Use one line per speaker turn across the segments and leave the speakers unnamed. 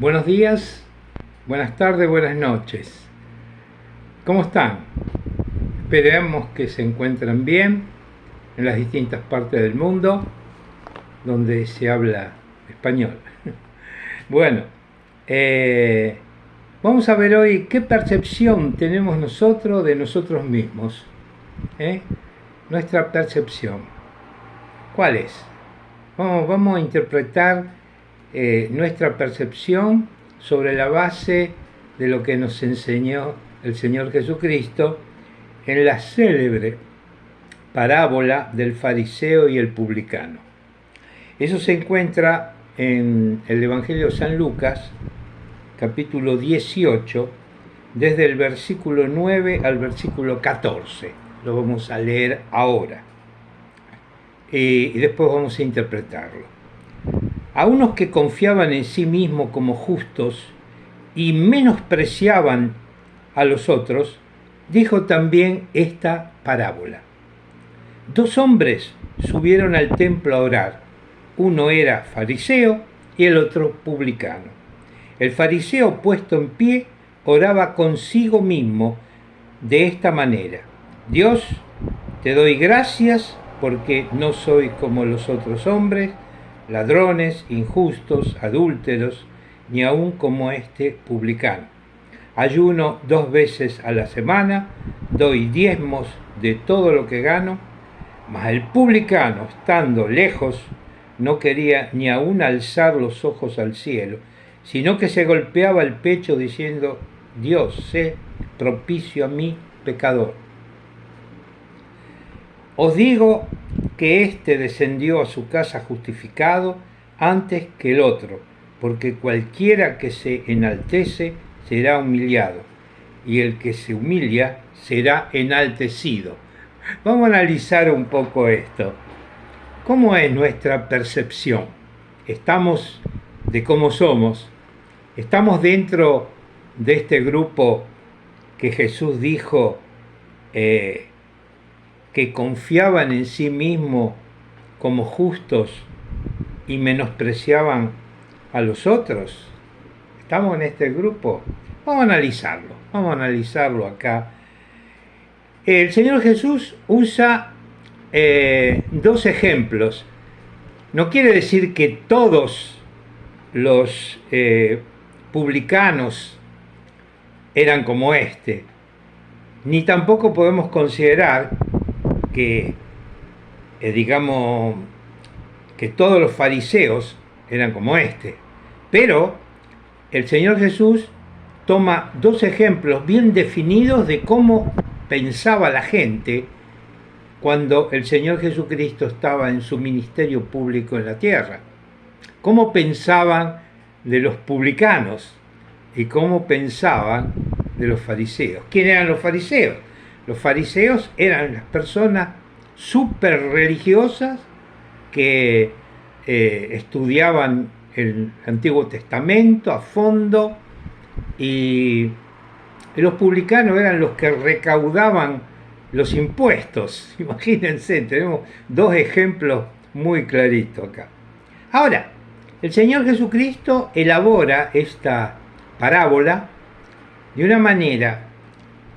Buenos días, buenas tardes, buenas noches. ¿Cómo están? Esperemos que se encuentren bien en las distintas partes del mundo donde se habla español. Bueno, vamos a ver hoy qué percepción tenemos nosotros de nosotros mismos. Nuestra percepción. ¿Cuál es? Vamos a interpretar nuestra percepción sobre la base de lo que nos enseñó el Señor Jesucristo en la célebre parábola del fariseo y el publicano. Eso se encuentra en el Evangelio de San Lucas, capítulo 18, desde el versículo 9 al versículo 14. Lo vamos a leer ahora y después vamos a interpretarlo. A unos que confiaban en sí mismos como justos y menospreciaban a los otros, dijo también esta parábola. Dos hombres subieron al templo a orar. Uno era fariseo y el otro publicano. El fariseo, puesto en pie, oraba consigo mismo de esta manera: Dios, te doy gracias porque no soy como los otros hombres, ladrones, injustos, adúlteros, ni aun como este publicano. Ayuno 2 veces a la semana, doy diezmos de todo lo que gano, mas el publicano, estando lejos, no quería ni aun alzar los ojos al cielo, sino que se golpeaba el pecho diciendo: Dios, sé propicio a mí, pecador. Os digo que éste descendió a su casa justificado antes que el otro, porque cualquiera que se enaltece será humillado, y el que se humilla será enaltecido. Vamos a analizar un poco esto. ¿Cómo es nuestra percepción? ¿Estamos de cómo somos? ¿Estamos dentro de este grupo que Jesús dijo que confiaban en sí mismos como justos y menospreciaban a los otros? ¿Estamos en este grupo? Vamos a analizarlo acá. El Señor Jesús usa 2 ejemplos. No quiere decir que todos los publicanos eran como este, ni tampoco podemos considerar que digamos que todos los fariseos eran como este, pero el Señor Jesús toma 2 ejemplos bien definidos de cómo pensaba la gente cuando el Señor Jesucristo estaba en su ministerio público en la tierra. Cómo pensaban de los publicanos y cómo pensaban de los fariseos. ¿Quién eran los fariseos? Los fariseos eran las personas súper religiosas que estudiaban el Antiguo Testamento a fondo, y los publicanos eran los que recaudaban los impuestos. Imagínense, tenemos 2 ejemplos muy claritos acá. Ahora, el Señor Jesucristo elabora esta parábola de una manera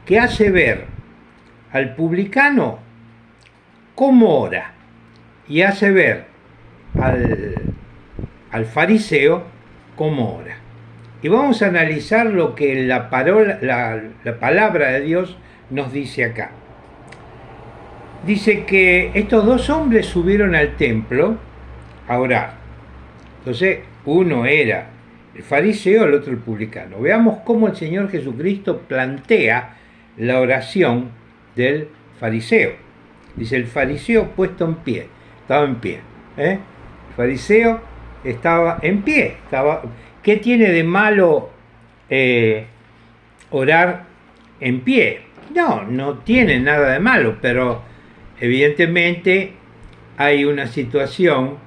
que hace ver al publicano cómo ora y hace ver al fariseo cómo ora. Y vamos a analizar lo que la palabra de Dios nos dice acá. Dice que estos 2 hombres subieron al templo a orar. Entonces, uno era el fariseo, el otro el publicano. Veamos cómo el Señor Jesucristo plantea la oración del fariseo. Dice: el fariseo puesto en pie, estaba en pie. El fariseo estaba en pie. ¿Qué tiene de malo orar en pie? No tiene nada de malo, pero evidentemente hay una situación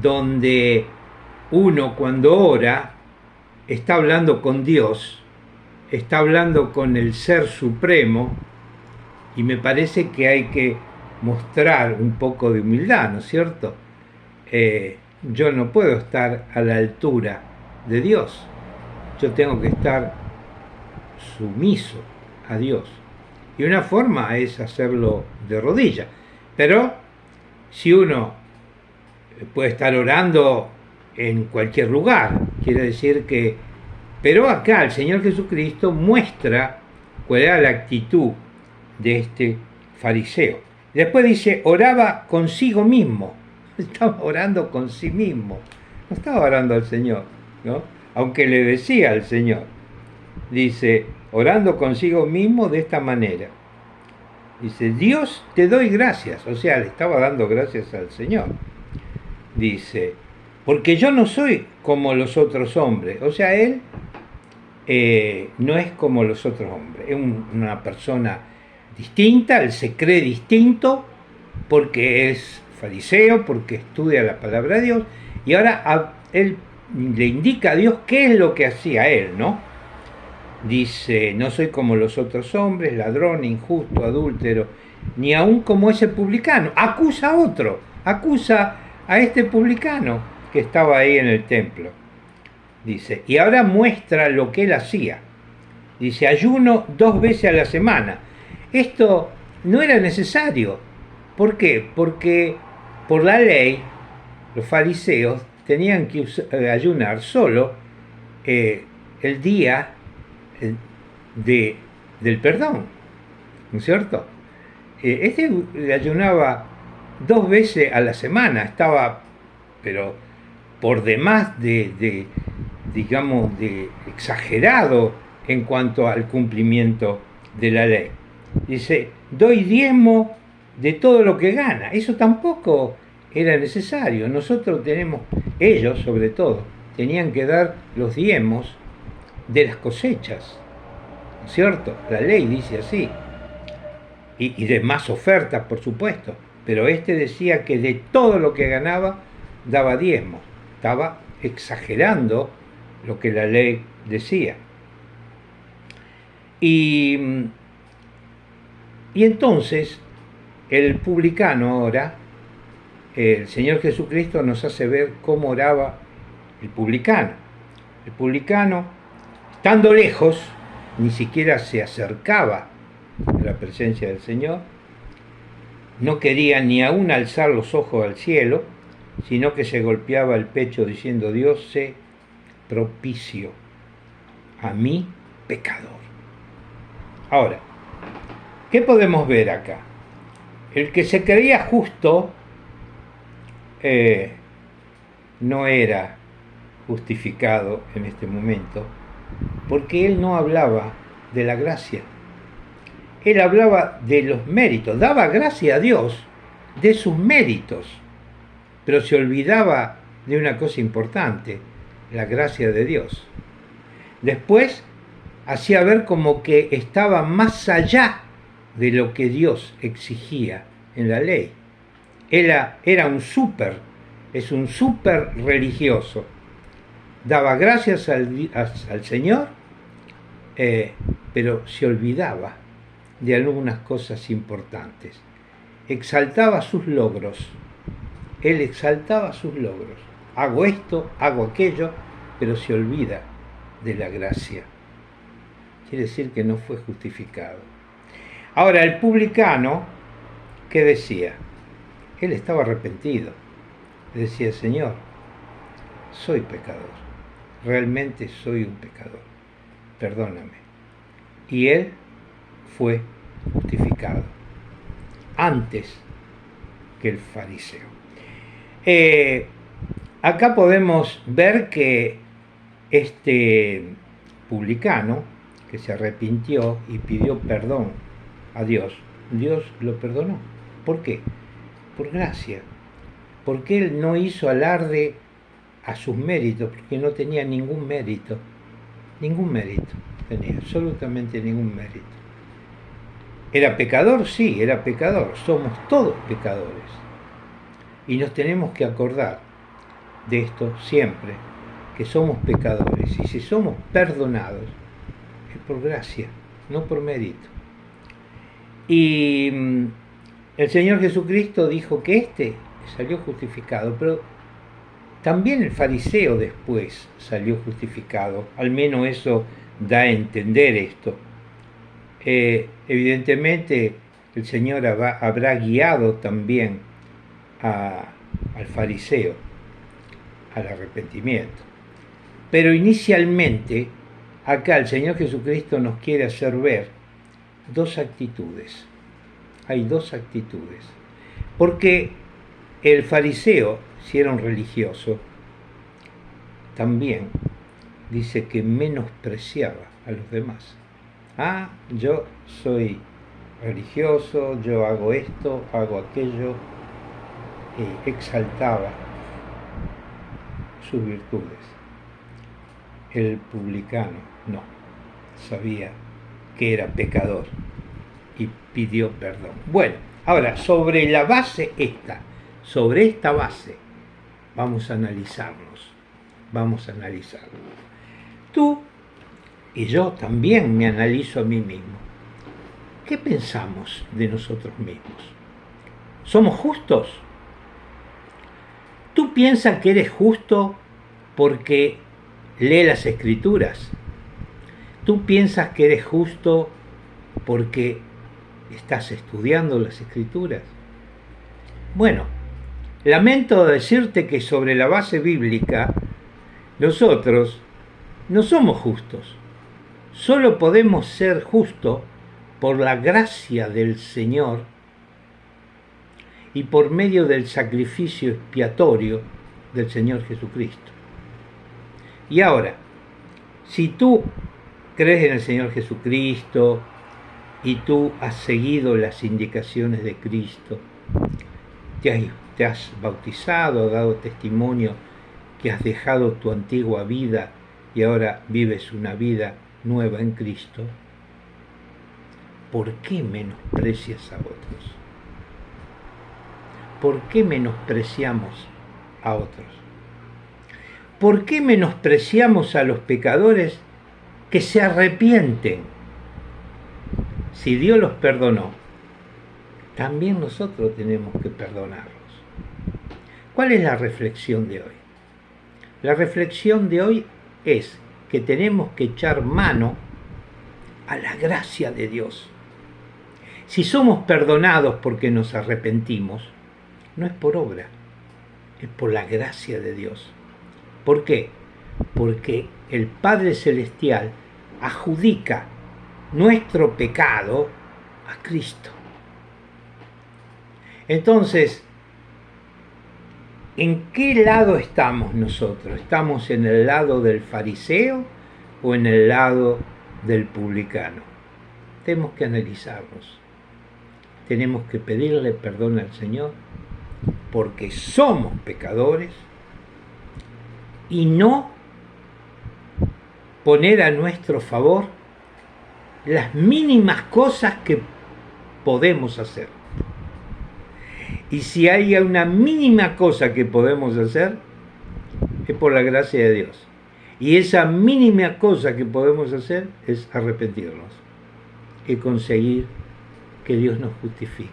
donde uno, cuando ora, está hablando con Dios, está hablando con el Ser Supremo, y me parece que hay que mostrar un poco de humildad, ¿no es cierto? Yo no puedo estar a la altura de Dios. yo tengo que estar sumiso a Dios. Y una forma es hacerlo de rodillas. Pero si uno puede estar orando en cualquier lugar, quiere decir que... Pero acá el Señor Jesucristo muestra cuál era la actitud de este fariseo. Después dice, oraba consigo mismo. Estaba orando con sí mismo. No estaba orando al Señor, ¿no? Aunque le decía al Señor. Dice, orando consigo mismo de esta manera. Dice, Dios, te doy gracias. O sea, le estaba dando gracias al Señor. Dice, porque yo no soy como los otros hombres. O sea, él no es como los otros hombres. Es una persona distinta, él se cree distinto porque es fariseo, porque estudia la palabra de Dios. Y ahora él le indica a Dios qué es lo que hacía él, ¿no? Dice, no soy como los otros hombres, ladrón, injusto, adúltero, ni aún como ese publicano. Acusa a otro, acusa a este publicano que estaba ahí en el templo. Dice, y ahora muestra lo que él hacía. Dice, ayuno 2 veces a la semana. Esto no era necesario. ¿Por qué? Porque por la ley, los fariseos tenían que ayunar solo el día del perdón, ¿no es cierto? Este ayunaba 2 veces a la semana, estaba, pero por demás digamos, de exagerado en cuanto al cumplimiento de la ley. Dice, doy diezmo de todo lo que gana. Eso tampoco era necesario. Nosotros ellos sobre todo, tenían que dar los diezmos de las cosechas, ¿no es cierto? La ley dice así. Y de más ofertas, por supuesto. Pero este decía que de todo lo que ganaba, daba diezmos. Estaba exagerando lo que la ley decía. Y entonces, el publicano ahora, el Señor Jesucristo nos hace ver cómo oraba el publicano. El publicano, estando lejos, ni siquiera se acercaba a la presencia del Señor, no quería ni aún alzar los ojos al cielo, sino que se golpeaba el pecho diciendo, Dios, sé propicio a mí, pecador. Ahora, ¿qué podemos ver acá? El que se creía justo no era justificado en este momento, porque él no hablaba de la gracia. Él hablaba de los méritos, daba gracia a Dios de sus méritos, pero se olvidaba de una cosa importante, la gracia de Dios. Después hacía ver como que estaba más allá de lo que Dios exigía en la ley. Era un es un súper religioso. Daba gracias al Señor, pero se olvidaba de algunas cosas importantes. Exaltaba sus logros. Él exaltaba sus logros. Hago esto, hago aquello, pero se olvida de la gracia. Quiere decir que no fue justificado. Ahora, el publicano, ¿qué decía? Él estaba arrepentido. Decía, Señor, soy pecador. Realmente soy un pecador. Perdóname. Y él fue justificado antes que el fariseo. Acá podemos ver que este publicano que se arrepintió y pidió perdón a Dios, Dios lo perdonó. ¿Por qué? Por gracia. Porque él no hizo alarde a sus méritos, porque no tenía ningún mérito. Ningún mérito tenía, absolutamente ningún mérito. ¿Era pecador? Sí, era pecador. Somos todos pecadores. Y nos tenemos que acordar de esto siempre, que somos pecadores. Y si somos perdonados, es por gracia, no por mérito. Y el Señor Jesucristo dijo que salió justificado, pero También el fariseo después salió justificado, al menos eso da a entender esto. Evidentemente el Señor habrá guiado también al fariseo al arrepentimiento. Pero inicialmente, acá el Señor Jesucristo nos quiere hacer ver dos actitudes. Hay dos actitudes. Porque el fariseo, si era un religioso, también dice que menospreciaba a los demás. Yo soy religioso, yo hago esto, hago aquello, y exaltaba sus virtudes. El publicano no, sabía que era pecador y pidió perdón. Bueno, ahora, sobre la base sobre esta base, vamos a analizarnos. Tú y yo también me analizo a mí mismo. ¿Qué pensamos de nosotros mismos? ¿Somos justos? ¿Tú piensas que eres justo porque lees las Escrituras? ¿Tú piensas que eres justo porque estás estudiando las Escrituras? Bueno, lamento decirte que sobre la base bíblica, nosotros no somos justos. Solo podemos ser justos por la gracia del Señor y por medio del sacrificio expiatorio del Señor Jesucristo. Y ahora, si tú crees en el Señor Jesucristo y tú has seguido las indicaciones de Cristo, te has bautizado, dado testimonio que has dejado tu antigua vida y ahora vives una vida nueva en Cristo, ¿por qué menosprecias a otros? ¿Por qué menospreciamos a otros? ¿Por qué menospreciamos a los pecadores que se arrepienten? Si Dios los perdonó, también nosotros tenemos que perdonarlos. ¿Cuál es la reflexión de hoy? La reflexión de hoy es que tenemos que echar mano a la gracia de Dios. Si somos perdonados porque nos arrepentimos, no es por obra, es por la gracia de Dios. ¿Por qué? Porque el Padre Celestial adjudica nuestro pecado a Cristo. Entonces, ¿en qué lado estamos nosotros? ¿Estamos en el lado del fariseo o en el lado del publicano? Tenemos que analizarnos. Tenemos que pedirle perdón al Señor porque somos pecadores y no poner a nuestro favor las mínimas cosas que podemos hacer. Y si hay una mínima cosa que podemos hacer, es por la gracia de Dios. Y esa mínima cosa que podemos hacer es arrepentirnos y conseguir que Dios nos justifique.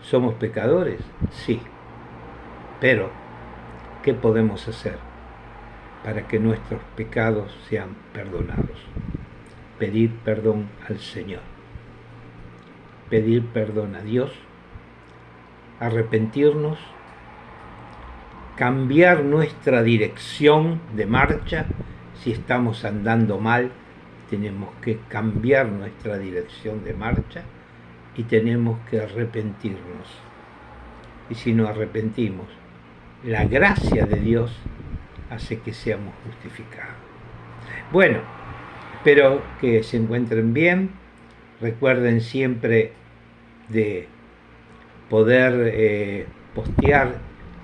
¿Somos pecadores? Sí. Pero, ¿qué podemos hacer para que nuestros pecados sean perdonados? Pedir perdón al Señor. Pedir perdón a Dios, arrepentirnos, cambiar nuestra dirección de marcha. Si estamos andando mal, tenemos que cambiar nuestra dirección de marcha y tenemos que arrepentirnos. Y si nos arrepentimos, la gracia de Dios hace que seamos justificados. Bueno, espero que se encuentren bien. Recuerden siempre de poder postear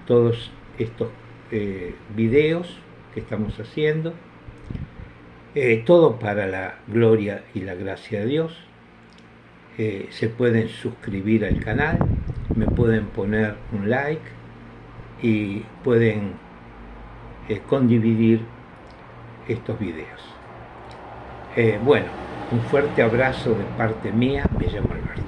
todos estos videos que estamos haciendo, todo para la gloria y la gracia de Dios. Se pueden suscribir al canal, me pueden poner un like y pueden condividir estos videos. Bueno, un fuerte abrazo de parte mía, me llamo Alberto.